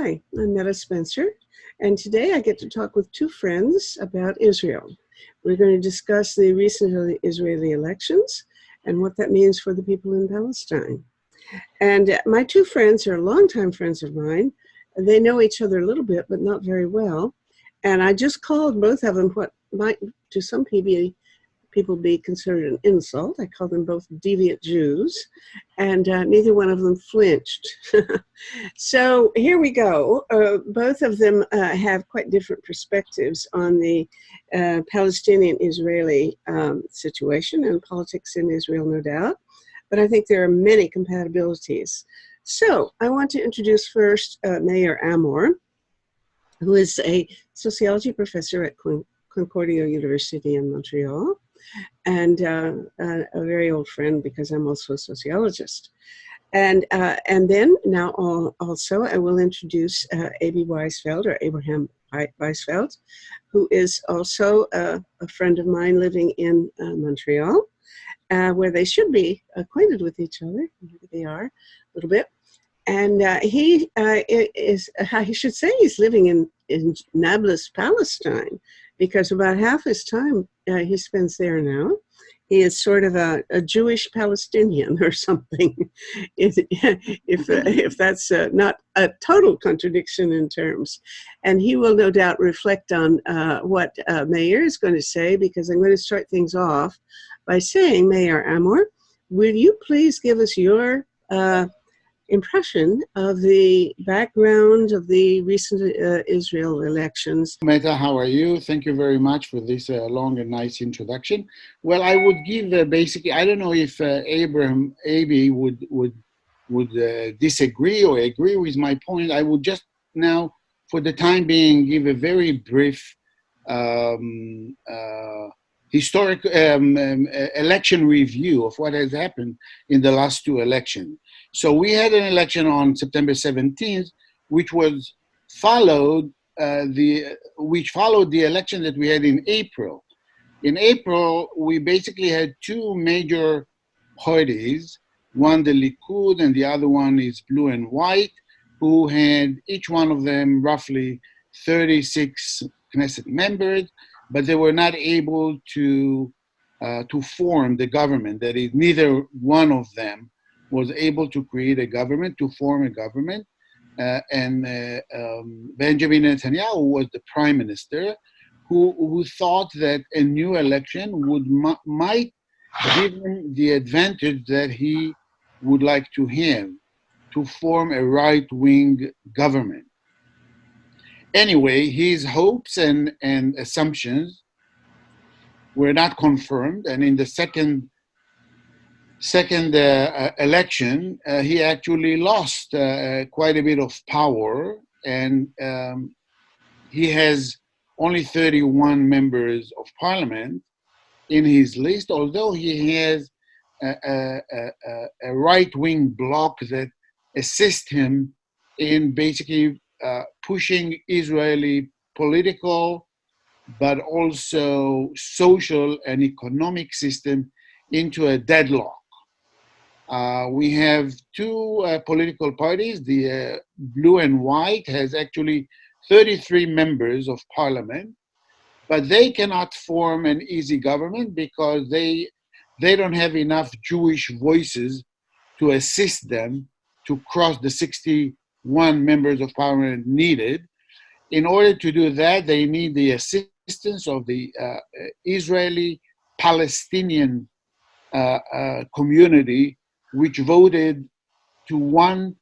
Hi, I'm Meta Spencer, and today I get to talk with two friends about Israel. We're going to discuss the recent Israeli elections and what that means for the people in Palestine. And my two friends are longtime friends of mine. They know each other a little bit, but not very well. And I just called both of them what might, to some people be considered an insult. I call them both deviant Jews, and neither one of them flinched. So here we go. Both of them have quite different perspectives on the Palestinian-Israeli situation and politics in Israel, no doubt. But I think there are many compatibilities. So I want to introduce first Meir Amor, who is a sociology professor at Concordia University in Montreal, and a very old friend because I'm also a sociologist. And then now also I will introduce A.B. Weizfeld, or Abraham Weizfeld, who is also a friend of mine living in Montreal, where they should be acquainted with each other. Maybe they are a little bit. And he is, I should say, he's living in Nablus, Palestine, because about half his time he spends there now. He is sort of a Jewish Palestinian or something, if that's not a total contradiction in terms. And he will no doubt reflect on what Meir is going to say, because I'm going to start things off by saying, Meir Amor, will you please give us your impression of the background of the recent Israel elections? Meta, how are you? Thank you very much for this long and nice introduction. Well, I would give basically, I don't know if Abraham Abi would disagree or agree with my point. I would just now, for the time being, give a very brief historic election review of what has happened in the last two elections. So we had an election on September 17th, which was followed the election that we had in April. In April, we basically had two major parties, one the Likud and the other one is Blue and White, who had each one of them roughly 36 Knesset members, but they were not able to form the government. That is, neither one of them was able to create a government, to form a government. And Benjamin Netanyahu was the prime minister, who thought that a new election might give him the advantage that he would like to have, to form a right-wing government. Anyway, his hopes and assumptions were not confirmed, and in the second election, he actually lost quite a bit of power, and he has only 31 members of parliament in his list, although he has a right-wing bloc that assists him in basically pushing Israeli political, but also social and economic system into a deadlock. We have two political parties. The Blue and White has actually 33 members of parliament, but they cannot form an easy government because they don't have enough Jewish voices to assist them to cross the 61 members of parliament needed. In order to do that, they need the assistance of the Israeli Palestinian community, which voted to one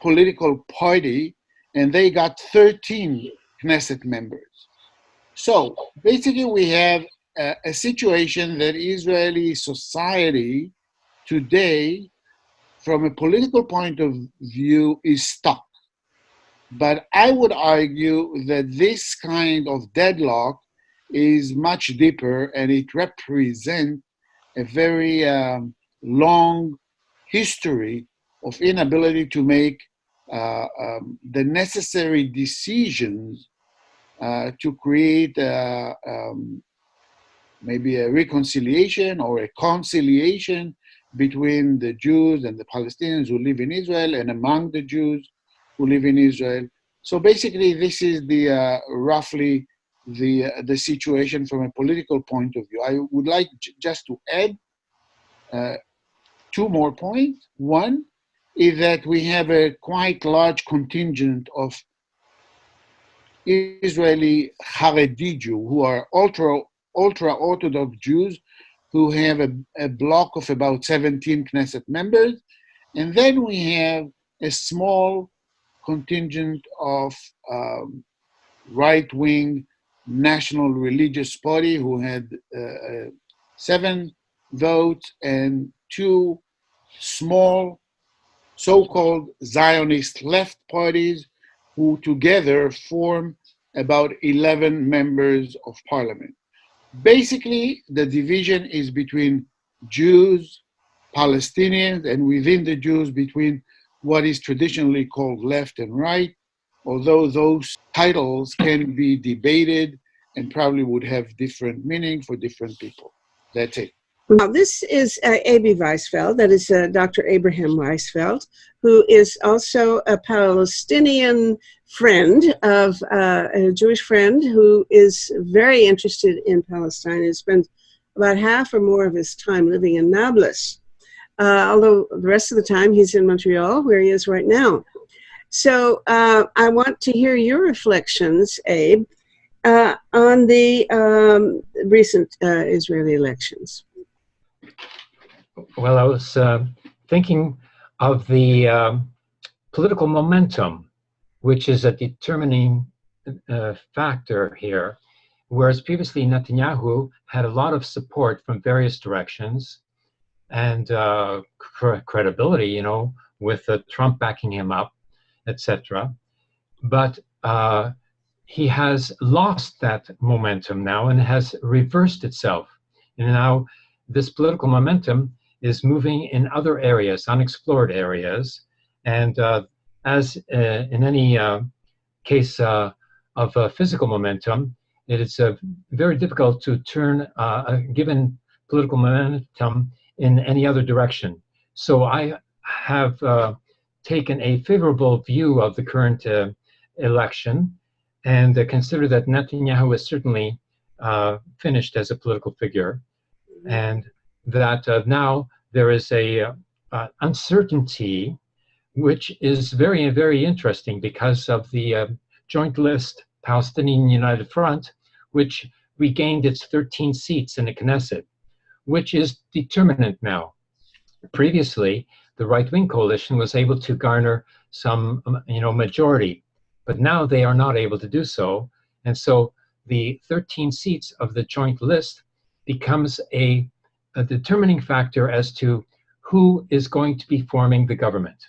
political party, and they got 13 Knesset members. So basically we have a situation that Israeli society today, from a political point of view, is stuck. But I would argue that this kind of deadlock is much deeper, and it represents a very long history of inability to make the necessary decisions to create maybe a reconciliation or a conciliation between the Jews and the Palestinians who live in Israel and among the Jews who live in Israel. So basically, this is the roughly the situation from a political point of view. I would like just to add two more points. One is that we have a quite large contingent of Israeli Haredi Jew who are ultra Orthodox Jews who have a block of about 17 Knesset members. And then we have a small contingent of right-wing national religious party who had 7 votes and 2 small so-called Zionist left parties who together form about 11 members of parliament. Basically, the division is between Jews, Palestinians, and within the Jews between what is traditionally called left and right, although those titles can be debated and probably would have different meaning for different people. That's it. Now, this is A.B. Weizfeld, that is Dr. Abraham Weizfeld, who is also a Palestinian friend of a Jewish friend who is very interested in Palestine and spends about half or more of his time living in Nablus, although the rest of the time he's in Montreal, where he is right now. So I want to hear your reflections, Abe, on the recent Israeli elections. Well, I was thinking of the political momentum, which is a determining factor here. Whereas previously Netanyahu had a lot of support from various directions and credibility, you know, with Trump backing him up, etc. But he has lost that momentum now and has reversed itself. And now this political momentum is moving in other areas, unexplored areas. And as in any case of physical momentum, it is very difficult to turn a given political momentum in any other direction. So I have taken a favorable view of the current election and consider that Netanyahu is certainly finished as a political figure, and that now there is a uncertainty, which is very, very interesting because of the joint list Palestinian United Front, which regained its 13 seats in the Knesset, which is determinant now. Previously, the right-wing coalition was able to garner some, majority, but now they are not able to do so. And so the 13 seats of the joint list becomes a determining factor as to who is going to be forming the government.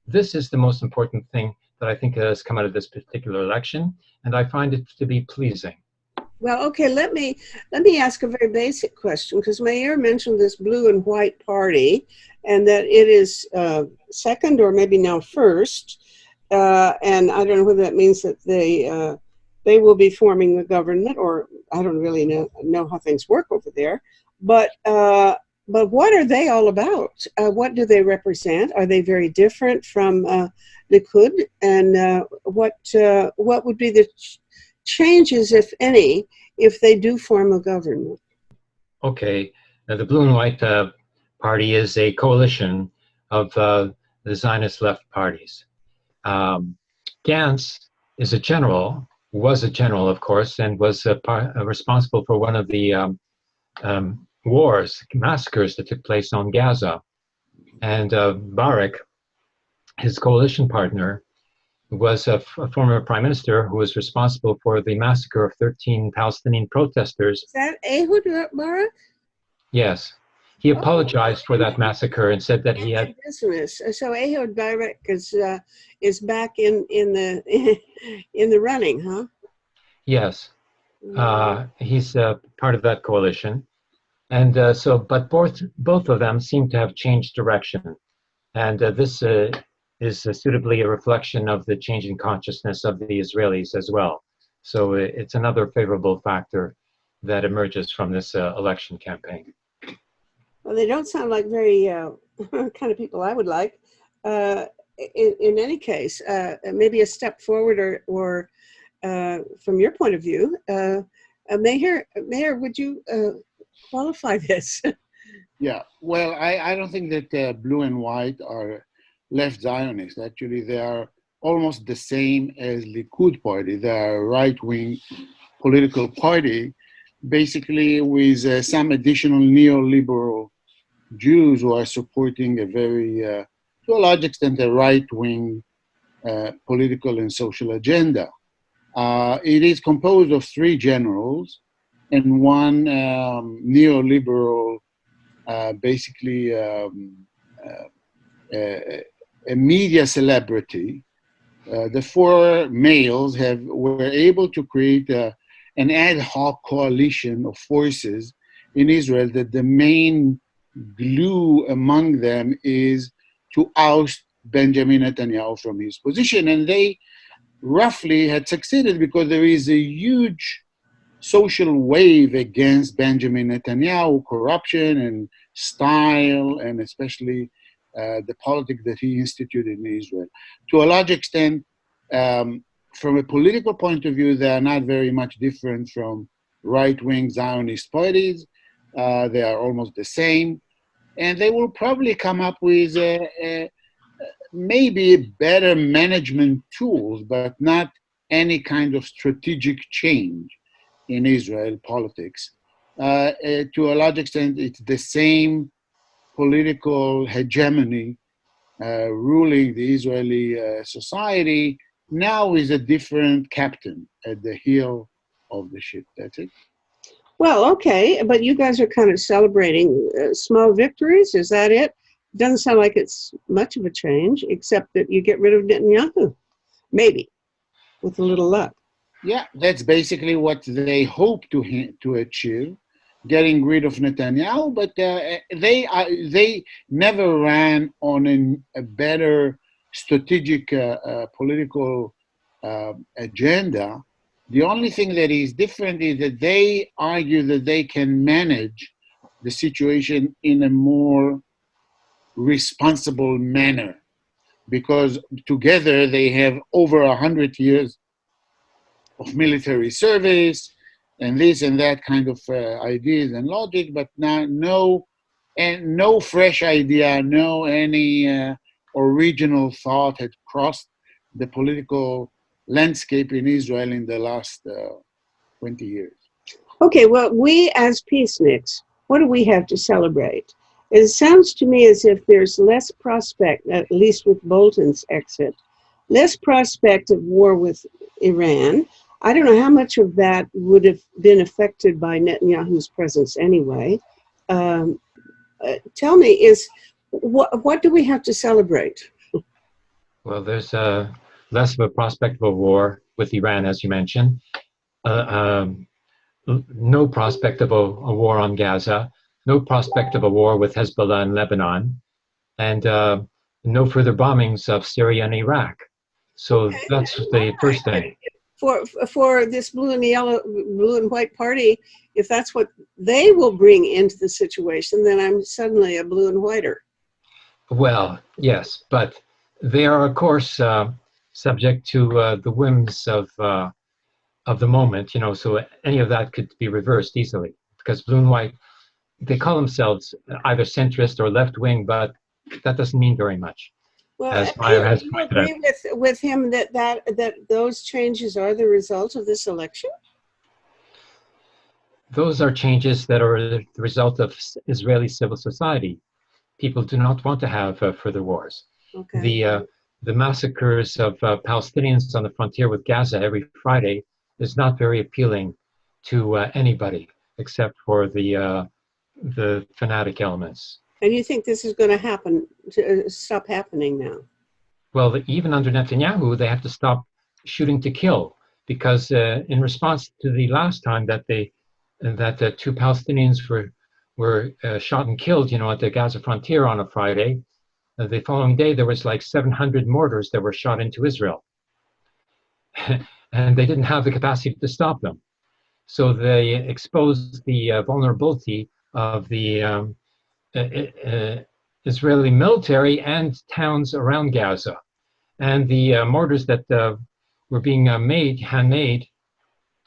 This is the most important thing that I think has come out of this particular election, and I find it to be pleasing. Well, okay, let me ask a very basic question, because Meir mentioned this blue and white party, and that it is second or maybe now first, and I don't know whether that means that they will be forming the government, or I don't really know how things work over there. But what are they all about? What do they represent? Are they very different from Likud? And what would be the changes, if any, if they do form a government? Okay, the Blue and White Party is a coalition of the Zionist left parties. Gantz is a general, was a general, of course, and was responsible for one of the massacres that took place on Gaza. And Barak, his coalition partner, was a former prime minister who was responsible for the massacre of 13 Palestinian protesters. Is that Ehud Barak? Yes. He apologized for that massacre and said that he had business. So Ehud Barak is back in the running, huh? Yes. He's part of that coalition. And but both of them seem to have changed direction. And this is suitably a reflection of the changing consciousness of the Israelis as well. So it's another favorable factor that emerges from this election campaign. Well, they don't sound like very kind of people I would like. in any case, maybe a step forward, or from your point of view, Meir, would you qualify this? Yeah, well, I don't think that blue and white are left Zionists. Actually, they are almost the same as Likud party. They are a right-wing political party, basically with some additional neoliberal Jews who are supporting a very, to a large extent, a right-wing political and social agenda. It is composed of three generals and one neoliberal, basically a media celebrity. The four males were able to create an ad hoc coalition of forces in Israel that the main glue among them is to oust Benjamin Netanyahu from his position. And they roughly had succeeded because there is a huge social wave against Benjamin Netanyahu, corruption and style, and especially the politics that he instituted in Israel. To a large extent, from a political point of view, they are not very much different from right-wing Zionist parties. They are almost the same. And they will probably come up with maybe better management tools, but not any kind of strategic change in Israel politics. To a large extent, it's the same political hegemony ruling the Israeli society, now with a different captain at the heel of the ship. That's it. Well, okay, but you guys are kind of celebrating small victories. Is that it? Doesn't sound like it's much of a change, except that you get rid of Netanyahu, maybe, with a little luck. Yeah, that's basically what they hope to achieve, getting rid of Netanyahu. But they never ran on a better strategic political agenda. The only thing that is different is that they argue that they can manage the situation in a more responsible manner, because together they have over 100 years of military service and this and that kind of ideas and logic, but now no fresh idea, no any original thought had crossed the political landscape in Israel in the last 20 years. Okay, well, we as peaceniks, what do we have to celebrate? It sounds to me as if there's less prospect, at least with Bolton's exit, less prospect of war with Iran. I don't know how much of that would have been affected by Netanyahu's presence anyway. Tell me, what do we have to celebrate? Well, there's less of a prospect of a war with Iran, as you mentioned. No prospect of a war on Gaza. No prospect of a war with Hezbollah in Lebanon. And no further bombings of Syria and Iraq. So okay, that's the first thing. For this blue and white party, if that's what they will bring into the situation, then I'm suddenly a blue and whiter. Well, yes, but they are, of course, subject to the whims of the moment, you know, so any of that could be reversed easily, because blue and white, they call themselves either centrist or left-wing, but that doesn't mean very much. Well, as Meir has do you agree with him that those changes are the result of this election? Those are changes that are the result of Israeli civil society. People do not want to have further wars. Okay. The massacres of Palestinians on the frontier with Gaza every Friday is not very appealing to anybody except for the fanatic elements. And you think this is going to stop happening now? Well, even under Netanyahu, they have to stop shooting to kill, because in response to the last time that two Palestinians were shot and killed, you know, at the Gaza frontier on a Friday, the following day there was like 700 mortars that were shot into Israel, and they didn't have the capacity to stop them. So they exposed the vulnerability of the Israeli military and towns around Gaza. and the mortars that were being handmade,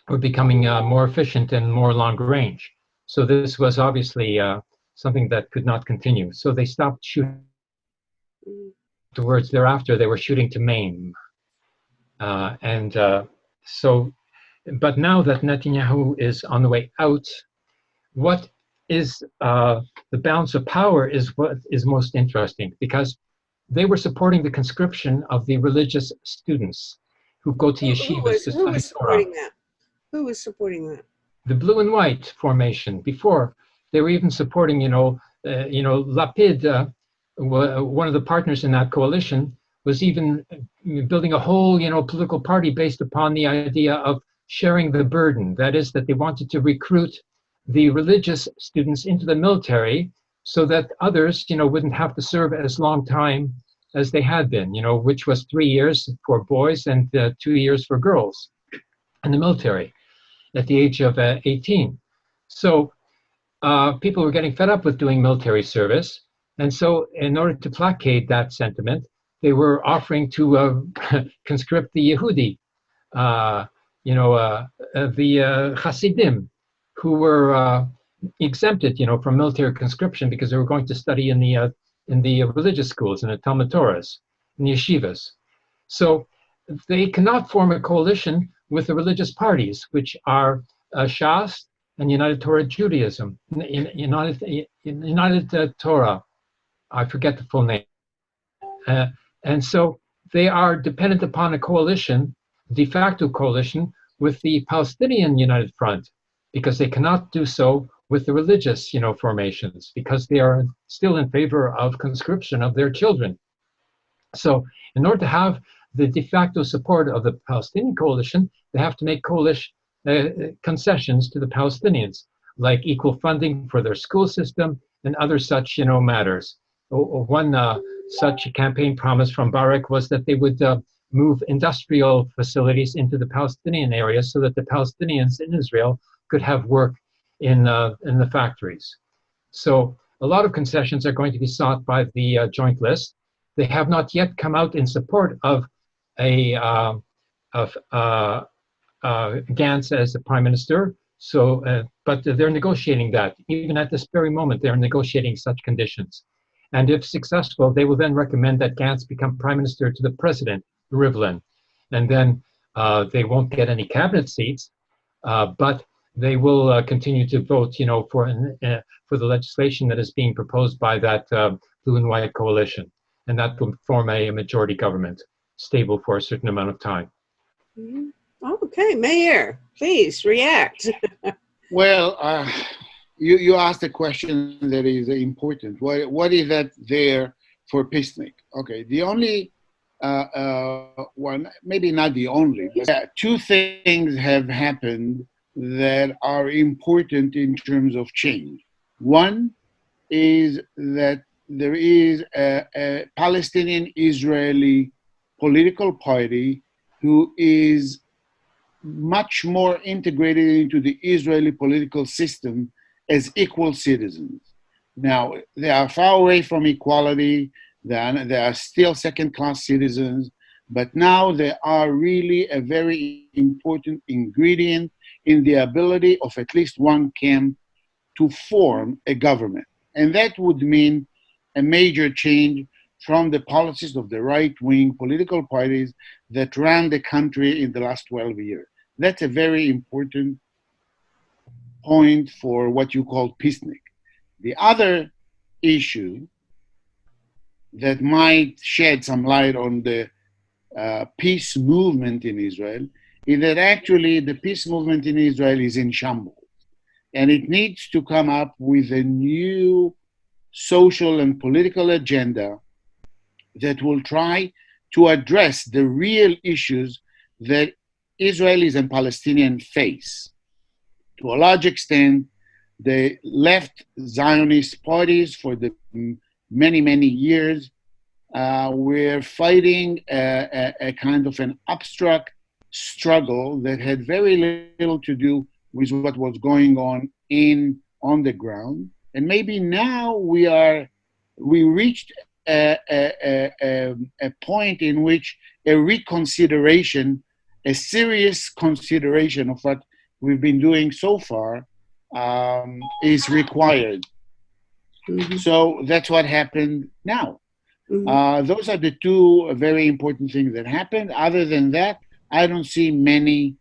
were becoming more efficient and more long range. So this was obviously something that could not continue. So they stopped shooting. Afterwards, thereafter, they were shooting to maim. But now that Netanyahu is on the way out, what is the balance of power is what is most interesting, because they were supporting the conscription of the religious students who go to yeshivas to Who study was Torah. supporting that? Who was supporting that? The blue and white formation. Before, they were even supporting, Lapid, one of the partners in that coalition, was even building a whole, political party based upon the idea of sharing the burden. That is, that they wanted to recruit the religious students into the military so that others, wouldn't have to serve as long time as they had been, which was 3 years for boys and 2 years for girls in the military at the age of 18. So people were getting fed up with doing military service. And so in order to placate that sentiment, they were offering to conscript the Yehudi, the Hasidim, who were exempted, from military conscription because they were going to study in the religious schools, in the Talmud Torahs, in the yeshivas. So they cannot form a coalition with the religious parties, which are Shas and United Torah Judaism, United Torah. I forget the full name. And so they are dependent upon a coalition, de facto coalition, with the Palestinian United Front, because they cannot do so with the religious, formations, because they are still in favor of conscription of their children. So in order to have the de facto support of the Palestinian coalition, they have to make concessions to the Palestinians, like equal funding for their school system and other such, matters. One such campaign promise from Barak was that they would move industrial facilities into the Palestinian area so that the Palestinians in Israel could have work in the factories. So a lot of concessions are going to be sought by the Joint List. They have not yet come out in support of Gantz as the prime minister. So, but they're negotiating that. Even at this very moment, they're negotiating such conditions. And if successful, they will then recommend that Gantz become prime minister to the president, Rivlin. And then they won't get any cabinet seats, but they will continue to vote, for the legislation that is being proposed by that blue and white coalition. And that will form a majority government, stable for a certain amount of time. Mm-hmm. Okay, Meir, please react. Well, you asked a question that is important. What is that there for peacenik? Okay, the only one, maybe not the only, but two things have happened that are important in terms of change. One is that there is a Palestinian-Israeli political party who is much more integrated into the Israeli political system as equal citizens. Now, they are far away from equality. They are still second-class citizens, but now they are really a very important ingredient in the ability of at least one camp to form a government. And that would mean a major change from the policies of the right-wing political parties that ran the country in the last 12 years. That's a very important point for what you call peacenik. The other issue that might shed some light on the peace movement in Israel is that actually the peace movement in Israel is in shambles. And it needs to come up with a new social and political agenda that will try to address the real issues that Israelis and Palestinians face. To a large extent, the left Zionist parties for the many, many years were fighting a kind of an abstract struggle that had very little to do with what was going on on the ground. And maybe now we reached a point in which a reconsideration, a serious consideration of what we've been doing so far is required. Mhm. So that's what happened now. Mhm. Those are the two very important things that happened. Other than that, I don't see many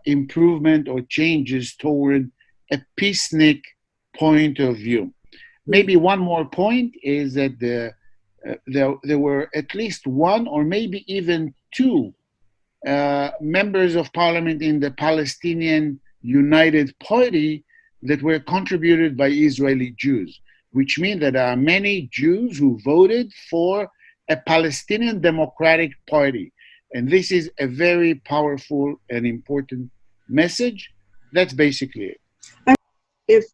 improvement or changes toward a peacenik point of view. Maybe one more point is that there were at least one or maybe even two members of parliament in the Palestinian United Party that were contributed by Israeli Jews, which means that there are many Jews who voted for a Palestinian Democratic Party. And this is a very powerful and important message. That's basically it.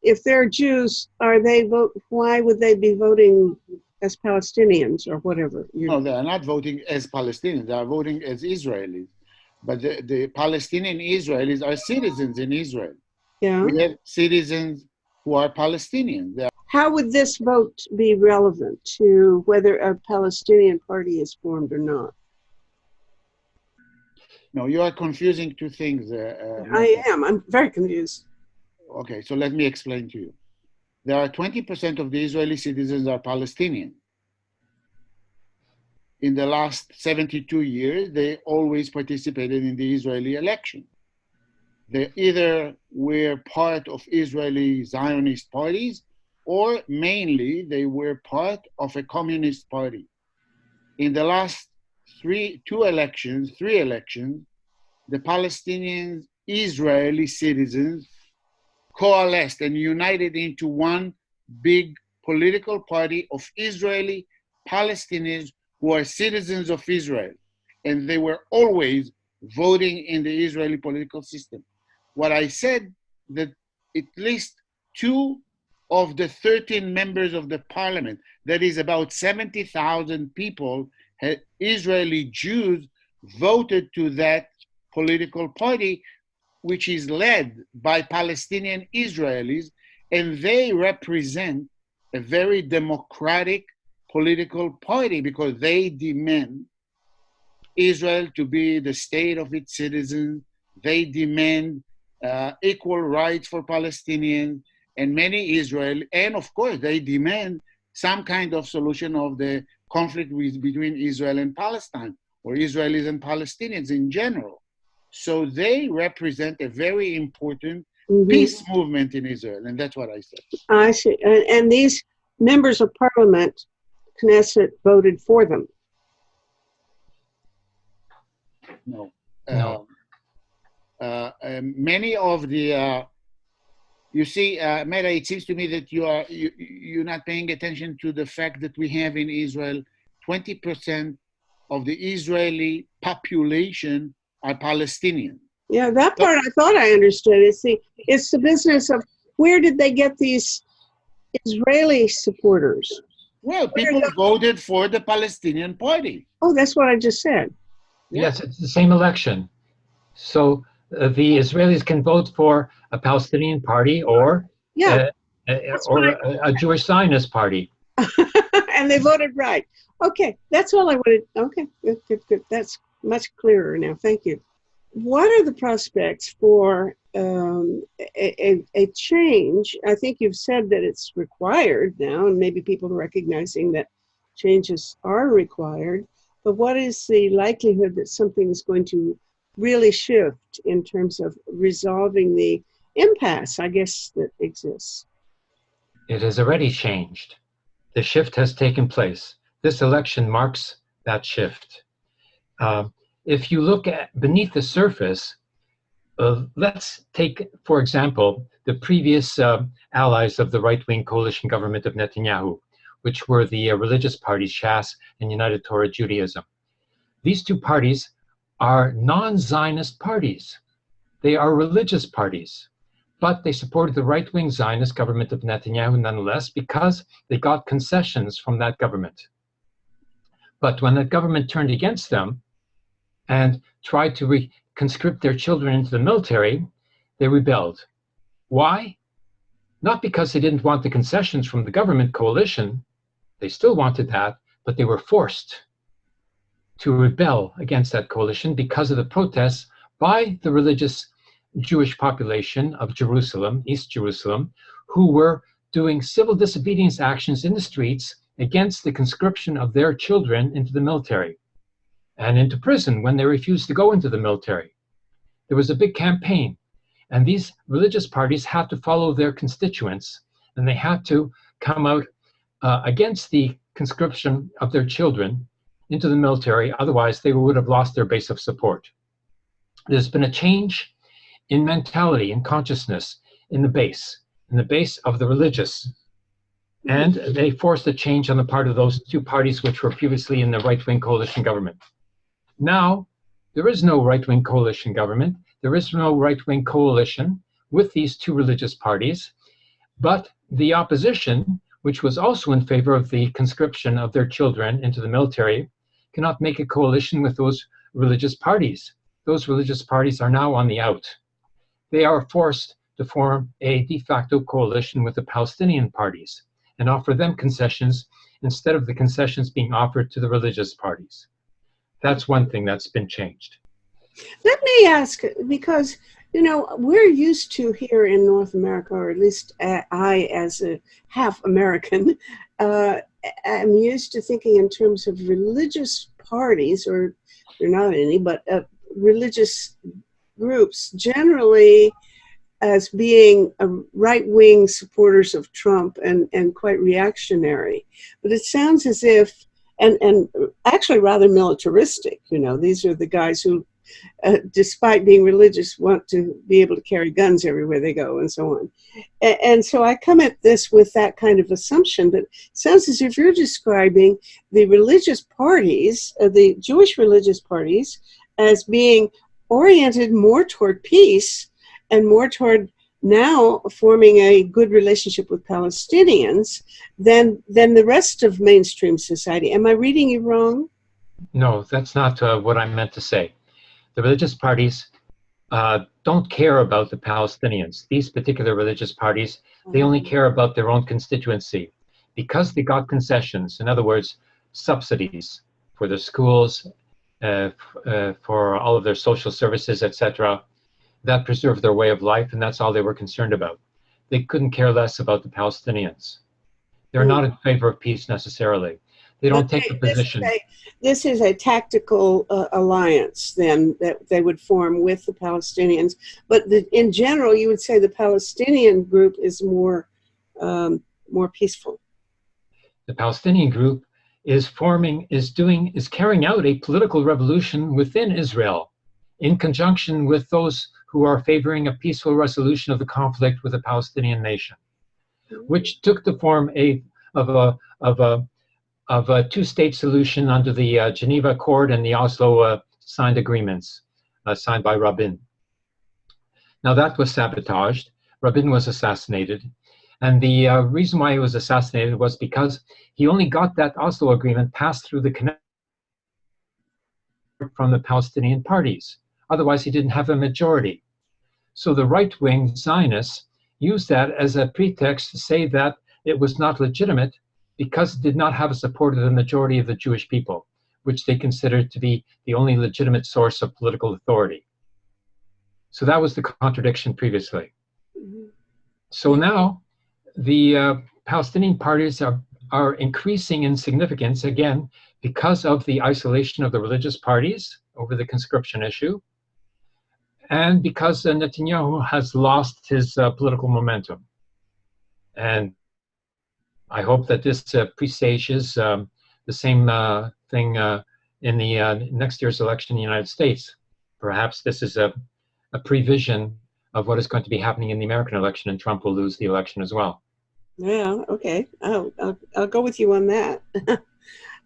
If they're Jews, why would they be voting as Palestinians or whatever? No, they are not voting as Palestinians. They are voting as Israelis. But the Palestinian Israelis are citizens in Israel. Yeah. We have citizens who are Palestinians. How would this vote be relevant to whether a Palestinian party is formed or not? No, you are confusing two things. I am. I'm very confused. Okay, so let me explain to you. There are 20% of the Israeli citizens are Palestinian. In the last 72 years, they always participated in the Israeli election. They either were part of Israeli Zionist parties, or mainly they were part of a communist party. In the last three elections, the Palestinian Israeli citizens coalesced and united into one big political party of Israeli Palestinians who are citizens of Israel. And they were always voting in the Israeli political system. What I said, that at least 2 of the 13 members of the parliament, that is about 70,000 people, Israeli Jews, voted to that political party, which is led by Palestinian Israelis, and they represent a very democratic political party because they demand Israel to be the state of its citizens. They demand equal rights for Palestinians and many Israel, and of course they demand some kind of solution of the conflict between Israel and Palestine, or Israelis and Palestinians in general. So they represent a very important peace movement in Israel, and that's what I said. I see. And these members of parliament, Knesset, voted for them. No. No. Many of the, you see, Mera, it seems to me that you're not paying attention to the fact that we have in Israel 20% of the Israeli population are Palestinian. Yeah, that part I thought I understood. It's the business of where did they get these Israeli supporters? Well, people voted for the Palestinian party. Oh, that's what I just said. Yes, it's the same election. So the Israelis can vote for a Palestinian party or a Jewish Zionist party. And they voted right. Okay, that's all I wanted. Okay, good. That's much clearer now. Thank you. What are the prospects for a change? I think you've said that it's required now, and maybe people are recognizing that changes are required. But what is the likelihood that something is going to really shift in terms of resolving the impasse, I guess, that exists? It has already changed. The shift has taken place. This election marks that shift. If you look at beneath the surface, let's take, for example, the previous allies of the right-wing coalition government of Netanyahu, which were the religious parties, Shas and United Torah Judaism. These two parties are non-Zionist parties. They are religious parties, but they supported the right-wing Zionist government of Netanyahu nonetheless because they got concessions from that government. But when that government turned against them and tried to conscript their children into the military, they rebelled. Why? Not because they didn't want the concessions from the government coalition, They still wanted that, but they were forced to rebel against that coalition because of the protests by the religious Jewish population of Jerusalem, East Jerusalem, who were doing civil disobedience actions in the streets against the conscription of their children into the military and into prison when they refused to go into the military. There was a big campaign, and these religious parties had to follow their constituents, and they had to come out against the conscription of their children into the military. Otherwise, they would have lost their base of support. There's been a change in mentality and consciousness in the base of the religious. And they forced a change on the part of those two parties which were previously in the right-wing coalition government. Now, there is no right-wing coalition government. There is no right-wing coalition with these two religious parties, but the opposition, which was also in favor of the conscription of their children into the military, cannot make a coalition with those religious parties. Those religious parties are now on the out. They are forced to form a de facto coalition with the Palestinian parties and offer them concessions instead of the concessions being offered to the religious parties. That's one thing that's been changed. Let me ask, because, you know, we're used to here in North America, or at least I, as a half American, am used to thinking in terms of religious parties, or there are not any, but religious groups generally as being right-wing supporters of Trump and quite reactionary. But it sounds as if, and actually rather militaristic, you know, these are the guys who, despite being religious, want to be able to carry guns everywhere they go and so on. And so I come at this with that kind of assumption, but it sounds as if you're describing the religious parties, the Jewish religious parties, as being oriented more toward peace and more toward now forming a good relationship with Palestinians than the rest of mainstream society. Am I reading you wrong? No, that's not what I meant to say. The religious parties don't care about the Palestinians. These particular religious parties, they only care about their own constituency. Because they got concessions, in other words, subsidies for their schools, for all of their social services, etc., that preserved their way of life, and that's all they were concerned about. They couldn't care less about the Palestinians. They're not in favor of peace necessarily. They don't take the position. This is a tactical alliance then that they would form with the Palestinians. But in general, you would say the Palestinian group is more peaceful. The Palestinian group is carrying out a political revolution within Israel in conjunction with those who are favoring a peaceful resolution of the conflict with the Palestinian nation, which took the form of a two-state solution under the Geneva Accord and the Oslo signed agreements signed by Rabin. Now that was sabotaged. Rabin was assassinated. And the reason why he was assassinated was because he only got that Oslo agreement passed through the Knesset from the Palestinian parties. Otherwise, he didn't have a majority. So the right-wing Zionists used that as a pretext to say that it was not legitimate because it did not have a support of the majority of the Jewish people, which they considered to be the only legitimate source of political authority. So that was the contradiction previously. So now the Palestinian parties are increasing in significance, again, because of the isolation of the religious parties over the conscription issue, and because Netanyahu has lost his political momentum. And I hope that this presages the same thing in the next year's election in the United States. Perhaps this is a prevision of what is going to be happening in the American election, and Trump will lose the election as well. Yeah, okay. I'll go with you on that.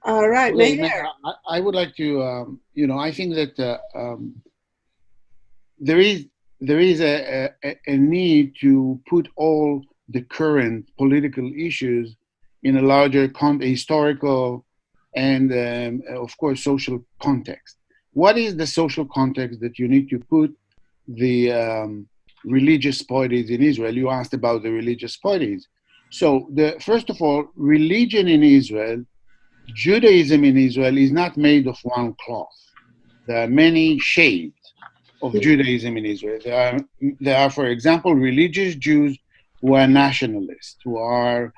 All right, well, Meir. I would like to, I think that there is a need to put all the current political issues in a larger historical and, of course, social context. What is the social context that you need to put the religious parties in Israel? You asked about the religious parties. So, first of all, religion in Israel, Judaism in Israel is not made of one cloth. There are many shades of Judaism in Israel. There are, for example, religious Jews who are nationalists, who are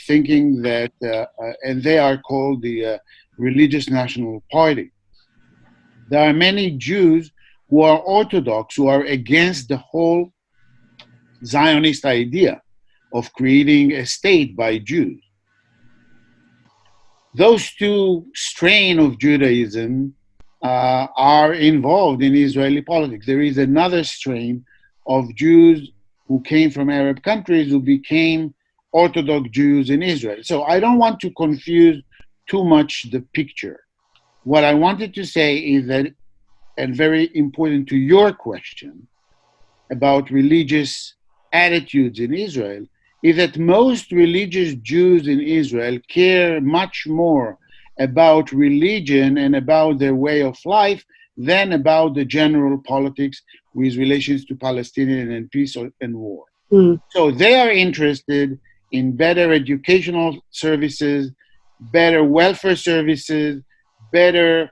thinking that, and they are called the Religious National Party. There are many Jews who are Orthodox, who are against the whole Zionist idea of creating a state by Jews. Those two strains of Judaism are involved in Israeli politics. There is another strain of Jews who came from Arab countries who became Orthodox Jews in Israel. So I don't want to confuse too much the picture. What I wanted to say is that, and very important to your question about religious attitudes in Israel, is that most religious Jews in Israel care much more about religion and about their way of life than about the general politics with relations to Palestinian and peace and war. So they are interested in better educational services, better welfare services, better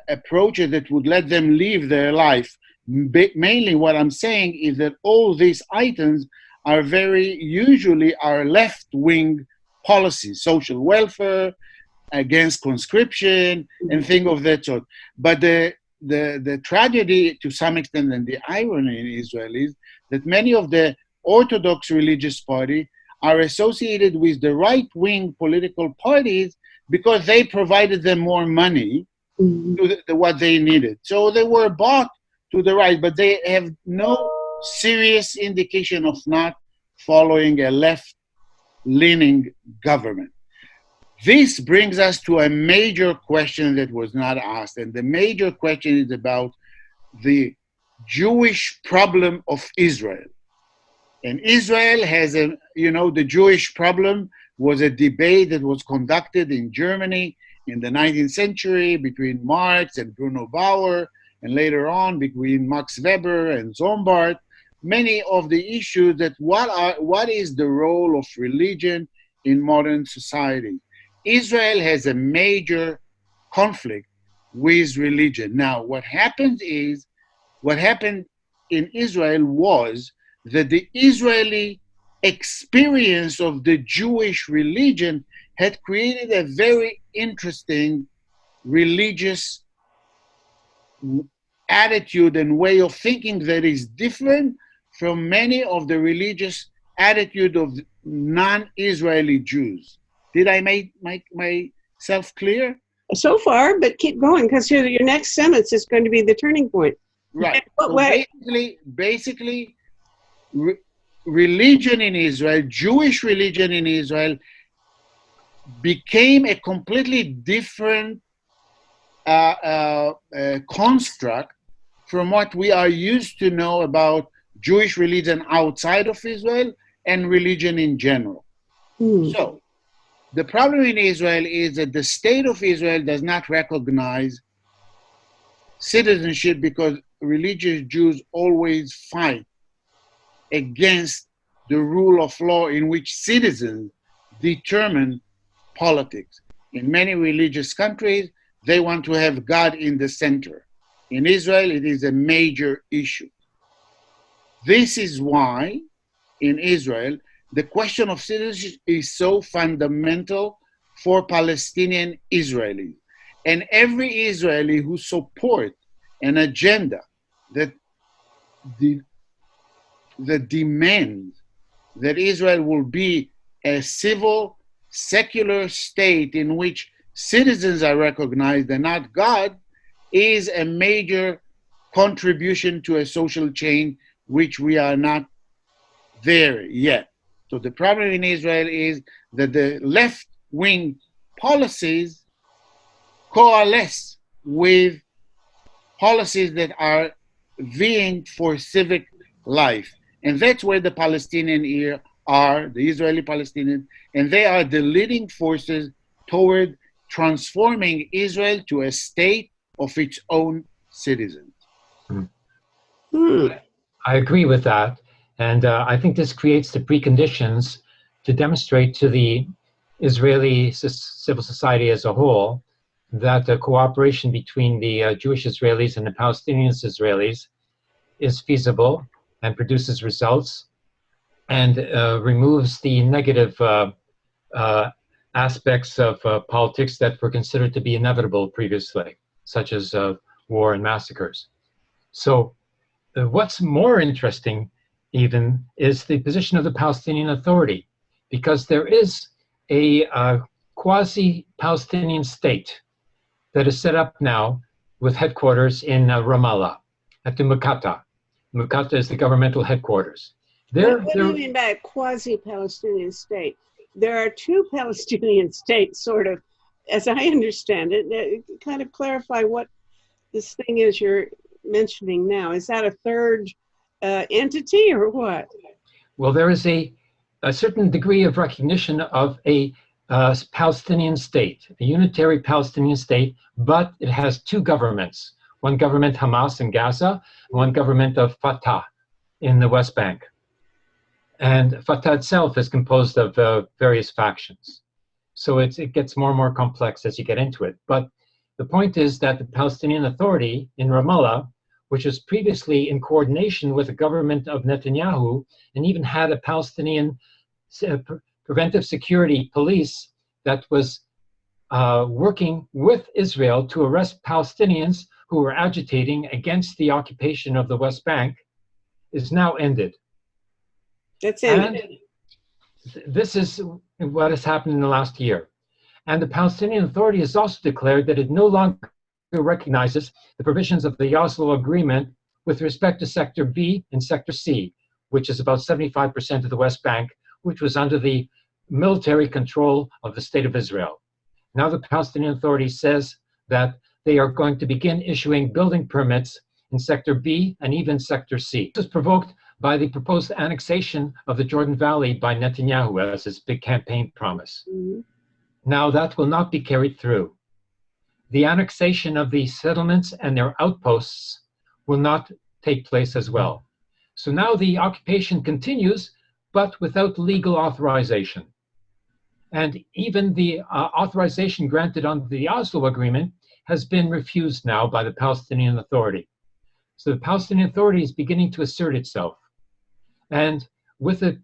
approaches that would let them live their life. Mainly what I'm saying is that all these items are usually are left-wing policies, social welfare, against conscription, and things of that sort. But the tragedy, to some extent, and the irony in Israel is that many of the Orthodox religious parties are associated with the right-wing political parties because they provided them more money to what they needed. So they were bought to the right, but they have no serious indication of not following a left-leaning government. This brings us to a major question that was not asked, and the major question is about the Jewish problem of Israel. And Israel has the Jewish problem was a debate that was conducted in Germany in the 19th century between Marx and Bruno Bauer, and later on between Max Weber and Zombart. Many of the issues that what is the role of religion in modern society. Israel has a major conflict with religion. Now, what happened in Israel was that the Israeli experience of the Jewish religion had created a very interesting religious attitude and way of thinking that is different from many of the religious attitude of non-Israeli Jews. Did I make myself clear? So far, but keep going, because your next sentence is going to be the turning point. Right. What So way? basically, religion in Israel, Jewish religion in Israel, became a completely different construct from what we are used to know about Jewish religion outside of Israel and religion in general. So, the problem in Israel is that the state of Israel does not recognize citizenship because religious Jews always fight against the rule of law in which citizens determine politics. In many religious countries, they want to have God in the center. In Israel, it is a major issue. This is why, in Israel, the question of citizenship is so fundamental for Palestinian Israelis. And every Israeli who supports an agenda that demands that Israel will be a civil, secular state in which citizens are recognized and not God is a major contribution to a social change which we are not there yet. So the problem in Israel is that the left-wing policies coalesce with policies that are vying for civic life. And that's where the Palestinians are, the Israeli Palestinians, and they are the leading forces toward transforming Israel to a state of its own citizens. I agree with that. And I think this creates the preconditions to demonstrate to the Israeli civil society as a whole that the cooperation between the Jewish Israelis and the Palestinian Israelis is feasible and produces results and removes the negative aspects of politics that were considered to be inevitable previously, such as war and massacres. So what's more interesting even is the position of the Palestinian Authority, because there is a quasi-Palestinian state that is set up now with headquarters in Ramallah at the Muqata. Muqata is the governmental headquarters. What do you mean by a quasi-Palestinian state? There are two Palestinian states, sort of, as I understand it. Kind of clarify what this thing is you're mentioning now. Is that a third entity or what? Well, there is a certain degree of recognition of a Palestinian state, a unitary Palestinian state, but it has two governments. One government, Hamas in Gaza, one government of Fatah in the West Bank. And Fatah itself is composed of various factions. So it gets more and more complex as you get into it. But the point is that the Palestinian Authority in Ramallah, which was previously in coordination with the government of Netanyahu, and even had a Palestinian preventive security police that was working with Israel to arrest Palestinians who were agitating against the occupation of the West Bank, is now ended. That's ended. And this is what has happened in the last year. And the Palestinian Authority has also declared that it no longer recognizes the provisions of the Oslo Agreement with respect to Sector B and Sector C, which is about 75% of the West Bank, which was under the military control of the State of Israel. Now the Palestinian Authority says that they are going to begin issuing building permits in Sector B and even Sector C. This was provoked by the proposed annexation of the Jordan Valley by Netanyahu as his big campaign promise. Mm-hmm. Now that will not be carried through. The annexation of the settlements and their outposts will not take place as well. So now the occupation continues, but without legal authorization. And even the authorization granted under the Oslo Agreement has been refused now by the Palestinian Authority. So the Palestinian Authority is beginning to assert itself. And with the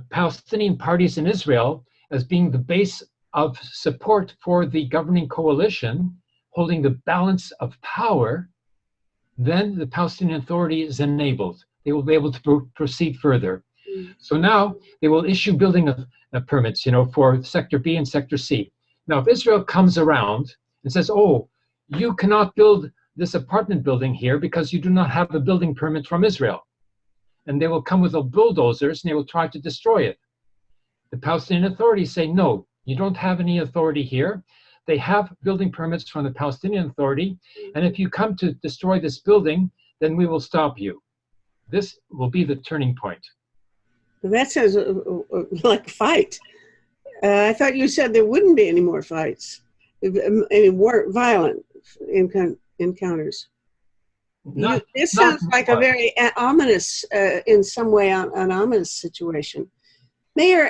Palestinian parties in Israel as being the base of support for the governing coalition, holding the balance of power, then the Palestinian Authority is enabled. They will be able to proceed further. So now they will issue building permits, for Sector B and Sector C. Now, if Israel comes around and says, oh, you cannot build this apartment building here because you do not have a building permit from Israel, and they will come with bulldozers and they will try to destroy it. The Palestinian Authorities say, no, you don't have any authority here. They have building permits from the Palestinian Authority, and if you come to destroy this building, then we will stop you. This will be the turning point. That sounds like a fight. I thought you said there wouldn't be any more fights, any violent encounters. This sounds like a very ominous, in some way, an ominous situation. Meir,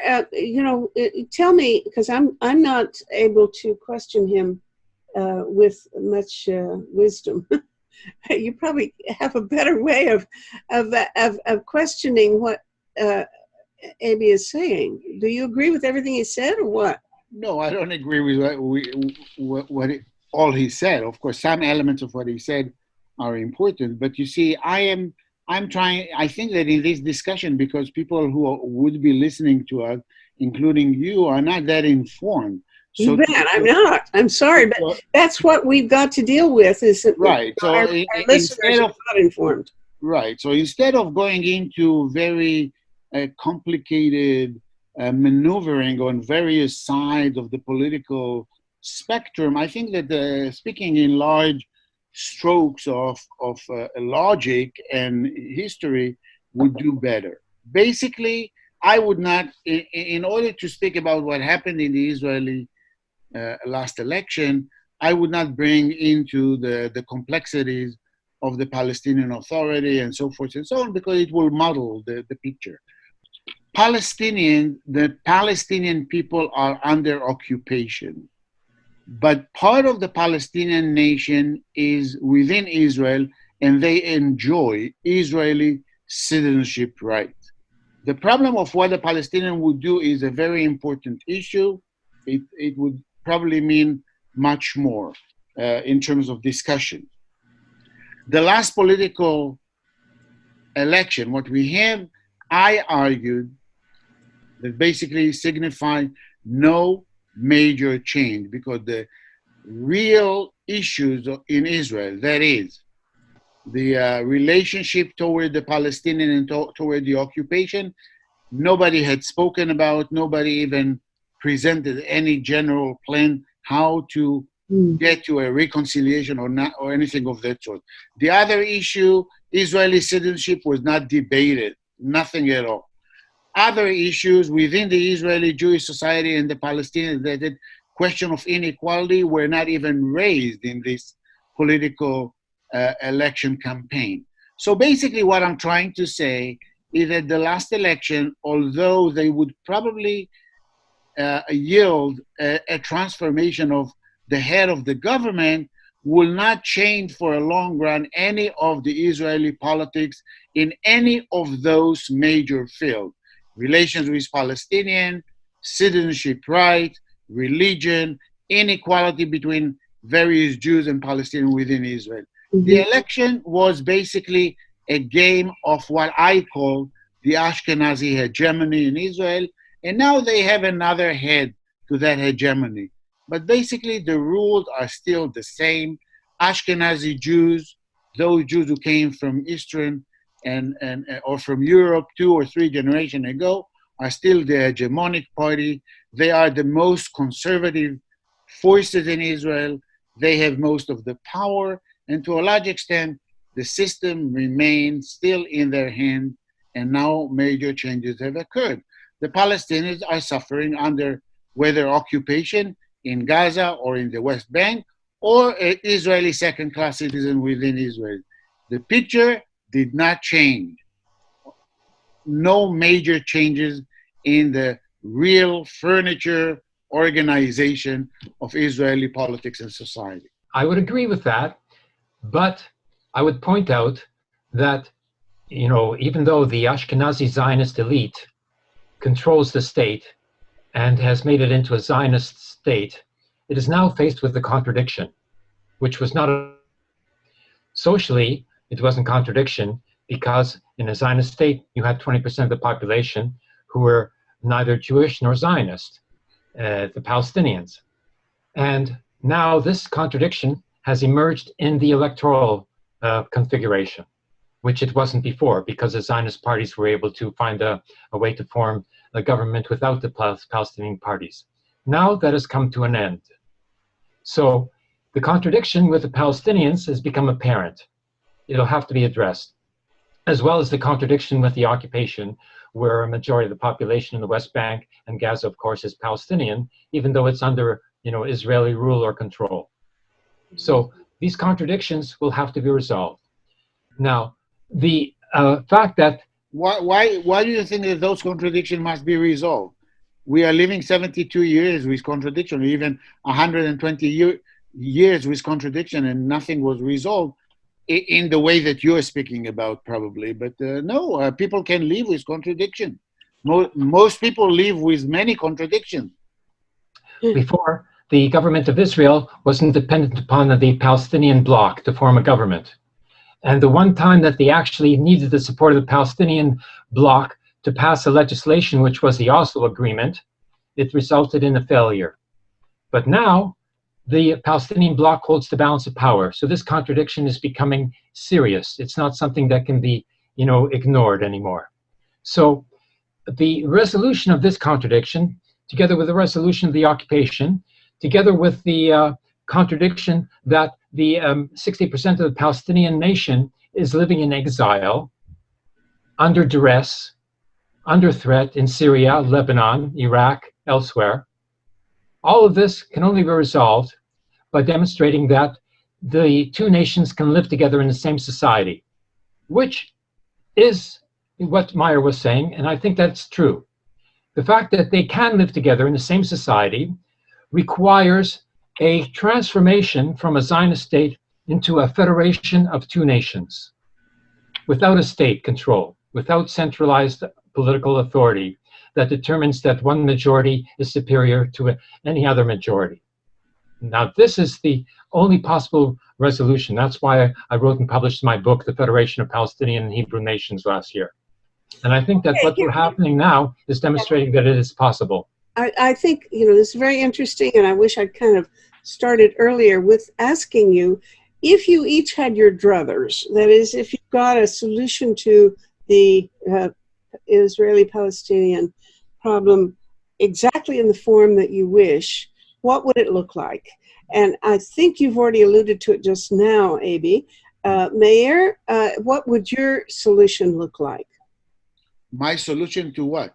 tell me, because I'm not able to question him with much wisdom. You probably have a better way of questioning what Aby is saying. Do you agree with everything he said, or what? No, I don't agree with all he said. Of course, some elements of what he said are important, but you see, I think that in this discussion, because people who would be listening to us, including you, are not that informed. So I'm not. I'm sorry, but that's what we've got to deal with. Is that right? So our listeners are not informed. Right. So instead of going into very complicated maneuvering on various sides of the political spectrum, I think that speaking in large strokes of logic and history would do better. Basically, I would not, in order to speak about what happened in the Israeli last election, I would not bring into the complexities of the Palestinian Authority and so forth and so on, because it will muddle the picture. The Palestinian people are under occupation, but part of the Palestinian nation is within Israel, and they enjoy Israeli citizenship rights. The problem of what the Palestinian would do is a very important issue. It would probably mean much more in terms of discussion. The last political election, what we have, I argued that basically signified no major change, because the real issues in Israel, that is, the relationship toward the Palestinian and toward the occupation, nobody had spoken about, nobody even presented any general plan how to get to a reconciliation or not, or anything of that sort. The other issue, Israeli citizenship, was not debated, nothing at all. Other issues within the Israeli Jewish society and the Palestinian, the question of inequality, were not even raised in this political election campaign. So basically what I'm trying to say is that the last election, although they would probably yield a transformation of the head of the government, will not change for a long run any of the Israeli politics in any of those major fields: relations with Palestinian, citizenship right, religion, inequality between various Jews and Palestinians within Israel. The election was basically a game of what I call the Ashkenazi hegemony in Israel, and now they have another head to that hegemony. But basically the rules are still the same. Ashkenazi Jews, those Jews who came from Eastern or from Europe 2 or 3 generations ago, are still the hegemonic party. They are the most conservative forces in Israel. They have most of the power, and to a large extent, the system remains still in their hand, and now major changes have occurred. The Palestinians are suffering under whether occupation in Gaza or in the West Bank, or an Israeli second-class citizen within Israel. The picture did not change. No major changes in the real furniture organization of Israeli politics and society. I would agree with that, but I would point out that, even though the Ashkenazi Zionist elite controls the state and has made it into a Zionist state, it is now faced with the contradiction, which was not socially, it wasn't contradiction, because in a Zionist state, you had 20% of the population who were neither Jewish nor Zionist, the Palestinians. And now this contradiction has emerged in the electoral configuration, which it wasn't before, because the Zionist parties were able to find a way to form a government without the Palestinian parties. Now that has come to an end. So the contradiction with the Palestinians has become apparent. It'll have to be addressed, as well as the contradiction with the occupation, where a majority of the population in the West Bank and Gaza, of course, is Palestinian, even though it's under, Israeli rule or control. So these contradictions will have to be resolved. Now, the fact that... Why do you think that those contradictions must be resolved? We are living 72 years with contradiction, even 120 years with contradiction, and nothing was resolved in the way that you're speaking about, probably. But no, people can live with contradiction. Most people live with many contradictions. Before, the government of Israel wasn't dependent upon the Palestinian bloc to form a government. And the one time that they actually needed the support of the Palestinian bloc to pass a legislation, which was the Oslo Agreement, it resulted in a failure. But now, the Palestinian bloc holds the balance of power. So this contradiction is becoming serious. It's not something that can be, ignored anymore. So the resolution of this contradiction, together with the resolution of the occupation, together with the contradiction that the 60% of the Palestinian nation is living in exile, under duress, under threat in Syria, Lebanon, Iraq, elsewhere. All of this can only be resolved by demonstrating that the two nations can live together in the same society, which is what Meir was saying, and I think that's true. The fact that they can live together in the same society requires a transformation from a Zionist state into a federation of two nations, without a state control, without centralized political authority that determines that one majority is superior to any other majority. Now, this is the only possible resolution. That's why I wrote and published my book, The Federation of Palestinian and Hebrew Nations, last year. And I think that what's happening now is demonstrating that it is possible. I think, this is very interesting, and I wish I'd kind of started earlier with asking you, if you each had your druthers, that is, if you've got a solution to the Israeli-Palestinian problem exactly in the form that you wish, what would it look like? And I think you've already alluded to it just now, Abi. Meir, what would your solution look like? My solution to what?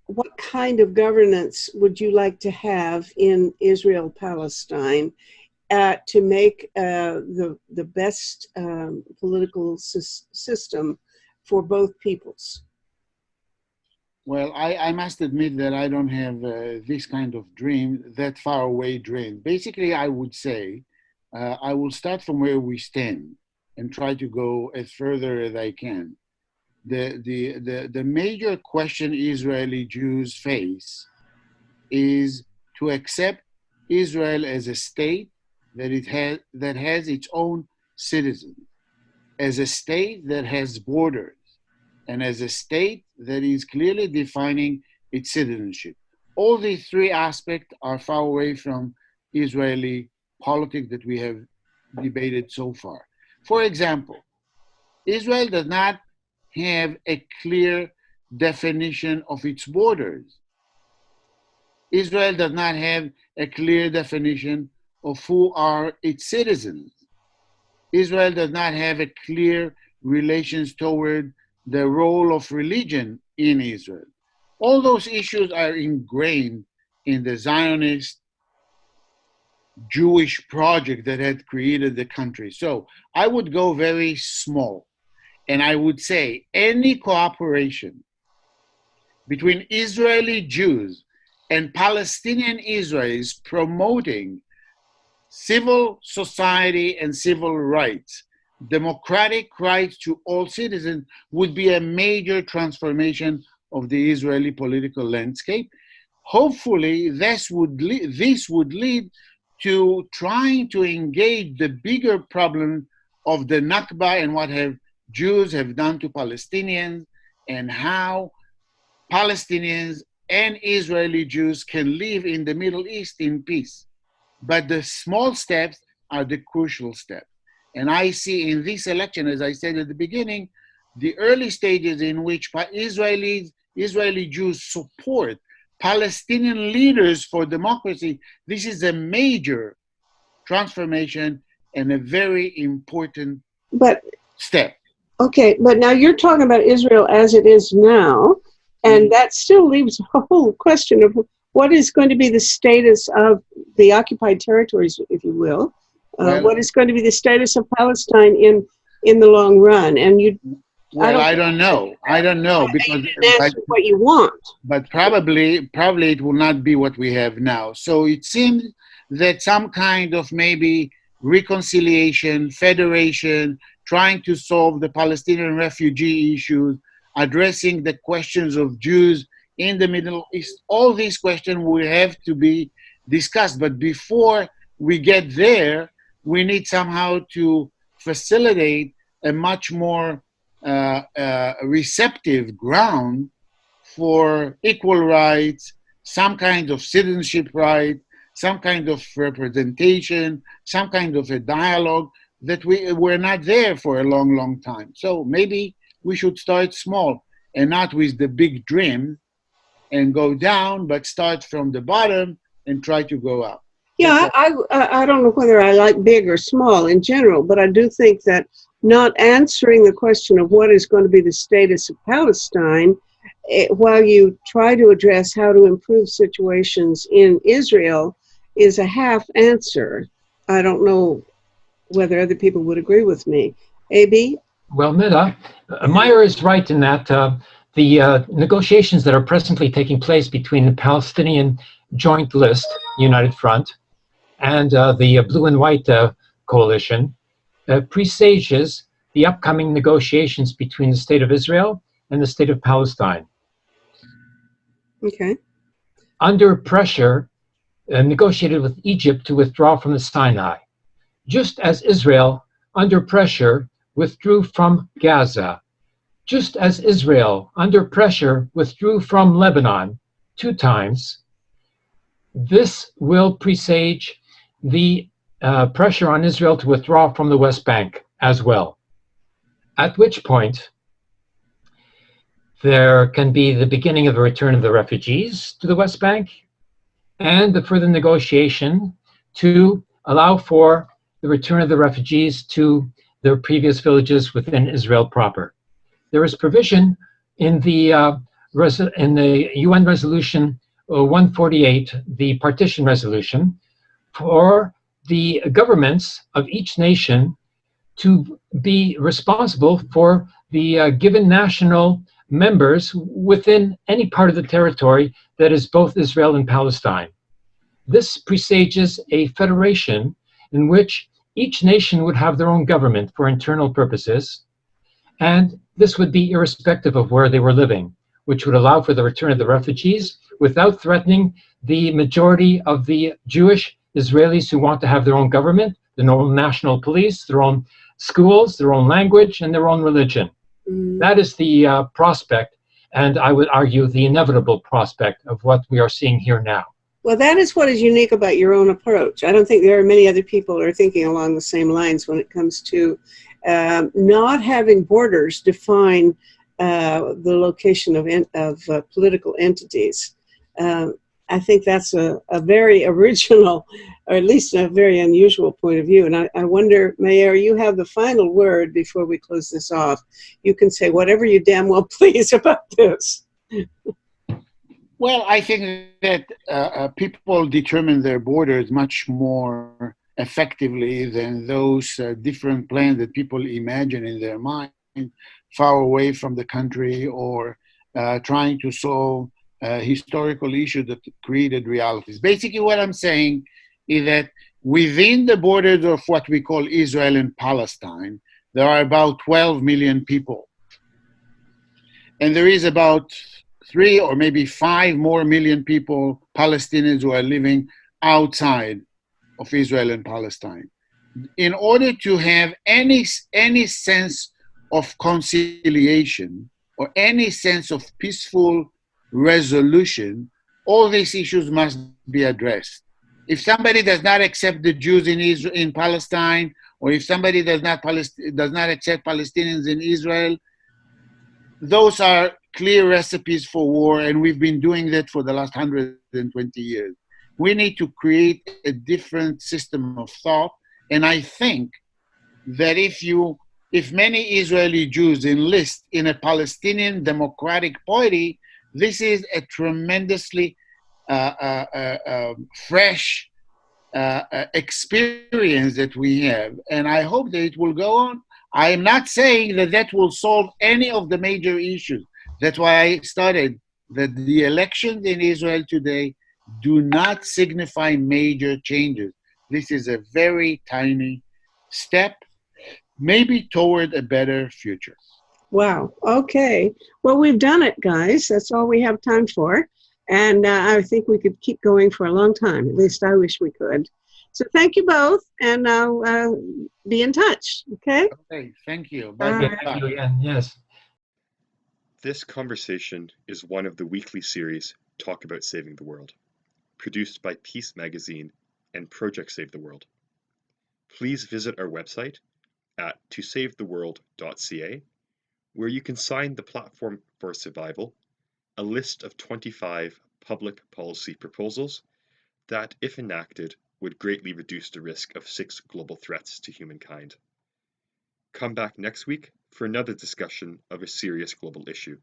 What kind of governance would you like to have in Israel-Palestine to make the best political system for both peoples? Well, I must admit that I don't have this kind of dream, that far away dream. Basically, I would say I will start from where we stand and try to go as further as I can. The major question Israeli Jews face is to accept Israel as a state that has its own citizens, as a state that has borders, and as a state that is clearly defining its citizenship. All these three aspects are far away from Israeli politics that we have debated so far. For example, Israel does not have a clear definition of its borders. Israel does not have a clear definition of who are its citizens. Israel does not have a clear relations toward the role of religion in Israel. All those issues are ingrained in the Zionist Jewish project that had created the country. So I would go very small, and I would say any cooperation between Israeli Jews and Palestinian Israelis promoting civil society and civil rights, democratic rights to all citizens, would be a major transformation of the Israeli political landscape. Hopefully, this would lead to trying to engage the bigger problem of the Nakba and what Jews have done to Palestinians, and how Palestinians and Israeli Jews can live in the Middle East in peace. But the small steps are the crucial steps. And I see in this election, as I said at the beginning, the early stages in which Israeli Jews support Palestinian leaders for democracy. This is a major transformation and a very important step. Okay, but now you're talking about Israel as it is now, and that still leaves a whole question of what is going to be the status of the occupied territories, if you will. What is going to be the status of Palestine in the long run? And I don't know because you didn't answer what you want. But probably it will not be what we have now. So it seems that some kind of maybe reconciliation, federation, trying to solve the Palestinian refugee issues, addressing the questions of Jews in the Middle East, all these questions will have to be discussed. But before we get there, we need somehow to facilitate a much more receptive ground for equal rights, some kind of citizenship right, some kind of representation, some kind of a dialogue that we're not there for a long, long time. So maybe we should start small and not with the big dream and go down, but start from the bottom and try to go up. Yeah, I don't know whether I like big or small in general, but I do think that not answering the question of what is going to be the status of Palestine, while you try to address how to improve situations in Israel, is a half answer. I don't know whether other people would agree with me. AB? Well, Mita, Meir is right in that the negotiations that are presently taking place between the Palestinian Joint List, United Front, and the Blue and White coalition presages the upcoming negotiations between the State of Israel and the State of Palestine. Okay. Under pressure, negotiated with Egypt to withdraw from the Sinai, just as Israel, under pressure, withdrew from Gaza, just as Israel, under pressure, withdrew from Lebanon 2 times. This will presage the pressure on Israel to withdraw from the West Bank as well, at which point there can be the beginning of a return of the refugees to the West Bank and the further negotiation to allow for the return of the refugees to their previous villages within Israel proper. There is provision in the UN Resolution 148, the partition resolution, for the governments of each nation to be responsible for the given national members within any part of the territory that is both Israel and Palestine. This presages a federation in which each nation would have their own government for internal purposes, and this would be irrespective of where they were living, which would allow for the return of the refugees without threatening the majority of the Jewish Israelis who want to have their own government, their own national police, their own schools, their own language, and their own religion. That is the prospect, and I would argue the inevitable prospect of what we are seeing here now. Well, that is what is unique about your own approach. I don't think there are many other people who are thinking along the same lines when it comes to not having borders define the location of political entities. I think that's a very original, or at least a very unusual point of view. And I wonder, Meir, you have the final word before we close this off. You can say whatever you damn well please about this. Well, I think that people determine their borders much more effectively than those different plans that people imagine in their mind, far away from the country, or trying to solve historical issues that created realities. Basically, what I'm saying is that within the borders of what we call Israel and Palestine, there are about 12 million people. And there is about 3 or maybe 5 more million people, Palestinians, who are living outside of Israel and Palestine. In order to have any sense of conciliation or any sense of peaceful resolution, all these issues must be addressed. If somebody does not accept the Jews in Palestine, or if somebody does not accept Palestinians in Israel, those are clear recipes for war, and we've been doing that for the last 120 years. We need to create a different system of thought, and I think that if many Israeli Jews enlist in a Palestinian Democratic Party, this is a tremendously fresh experience that we have, and I hope that it will go on. I am not saying that will solve any of the major issues. That's why I started that the elections in Israel today do not signify major changes. This is a very tiny step, maybe toward a better future. Wow. Okay. Well, we've done it, guys. That's all we have time for. And I think we could keep going for a long time. At least I wish we could. So thank you both, and I'll be in touch. Okay? Okay. Thank you. Bye. Thank you again. Yes. This conversation is one of the weekly series Talk About Saving the World, produced by Peace Magazine and Project Save the World. Please visit our website at tosavetheworld.ca, where you can sign the Platform for Survival, a list of 25 public policy proposals that, if enacted, would greatly reduce the risk of 6 global threats to humankind. Come back next week for another discussion of a serious global issue.